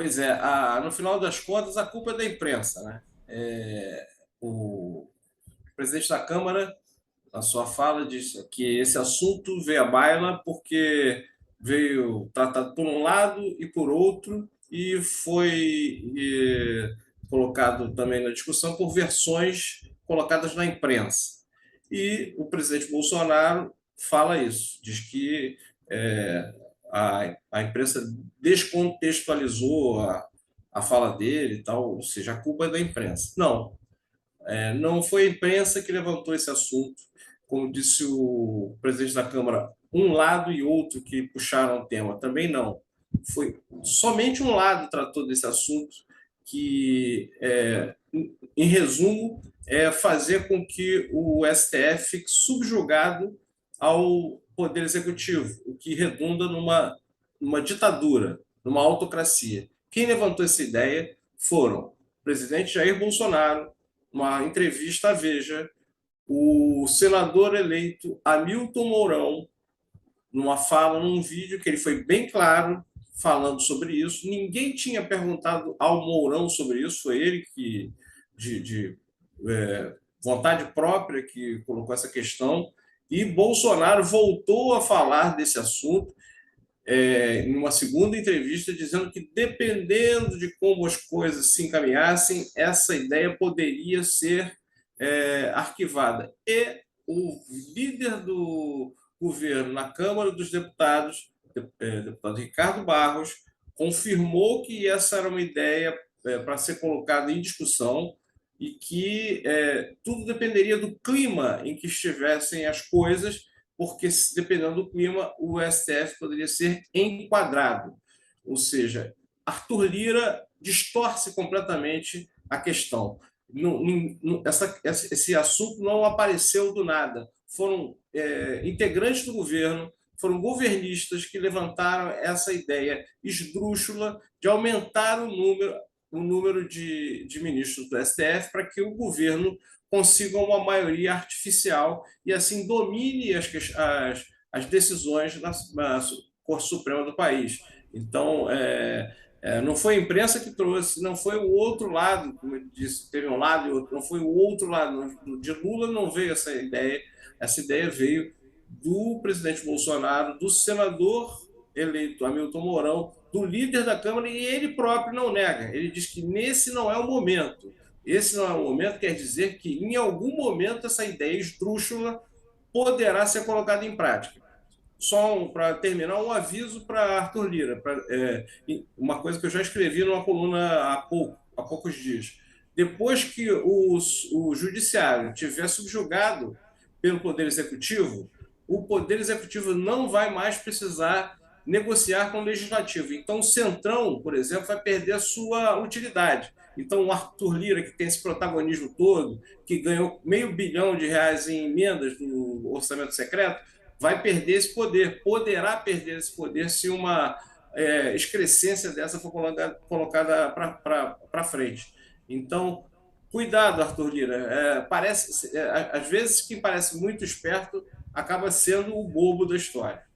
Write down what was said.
Pois é, no final das contas, a culpa é da imprensa, né? O presidente da Câmara, na sua fala, disse que esse assunto veio à baila porque veio tratado por um lado e por outro, e foi colocado também na discussão por versões colocadas na imprensa. E o presidente Bolsonaro fala isso, diz que é, a imprensa descontextualizou a fala dele e tal, ou seja, a culpa é da imprensa. Não, não foi a imprensa que levantou esse assunto, como disse o presidente da Câmara, um lado e outro que puxaram o tema, também não. Foi somente um lado tratou desse assunto, que, em resumo, é fazer com que o STF fique subjugado ao Poder Executivo, o que redunda numa ditadura, numa autocracia. Quem levantou essa ideia foram o presidente Jair Bolsonaro, uma entrevista à Veja, o senador eleito Hamilton Mourão, numa fala, num vídeo que ele foi bem claro falando sobre isso. Ninguém tinha perguntado ao Mourão sobre isso, foi ele que, de vontade própria, que colocou essa questão. E Bolsonaro voltou a falar desse assunto em uma segunda entrevista, dizendo que, dependendo de como as coisas se encaminhassem, essa ideia poderia ser arquivada. E o líder do governo na Câmara dos Deputados, deputado Ricardo Barros, confirmou que essa era uma ideia para ser colocada em discussão e que tudo dependeria do clima em que estivessem as coisas, porque, dependendo do clima, o STF poderia ser enquadrado. Ou seja, Arthur Lira distorce completamente a questão. Esse assunto não apareceu do nada. Foram integrantes do governo, foram governistas que levantaram essa ideia esdrúxula de aumentar o número de ministros do STF para que o governo consiga uma maioria artificial e assim domine as decisões na Corte Suprema do país. Então, não foi a imprensa que trouxe, não foi o outro lado, como eu disse, teve um lado e outro, não foi o outro lado. De Lula não veio essa ideia veio do presidente Bolsonaro, do senador eleito Hamilton Mourão, do líder da Câmara, e ele próprio não nega. Ele diz que nesse não é o momento. Esse não é o momento, quer dizer que em algum momento essa ideia esdrúxula poderá ser colocada em prática. Só para terminar, um aviso para Arthur Lira, uma coisa que eu já escrevi numa coluna há poucos dias. Depois que o judiciário tiver subjugado pelo Poder Executivo, o Poder Executivo não vai mais precisar negociar com o Legislativo. Então, o Centrão, por exemplo, vai perder a sua utilidade. Então, o Arthur Lira, que tem esse protagonismo todo, que ganhou R$ 500 milhões em emendas do orçamento secreto, vai perder esse poder, poderá perder esse poder se uma excrescência dessa for colocada para frente. Então, cuidado, Arthur Lira. Às vezes, quem parece muito esperto acaba sendo o bobo da história.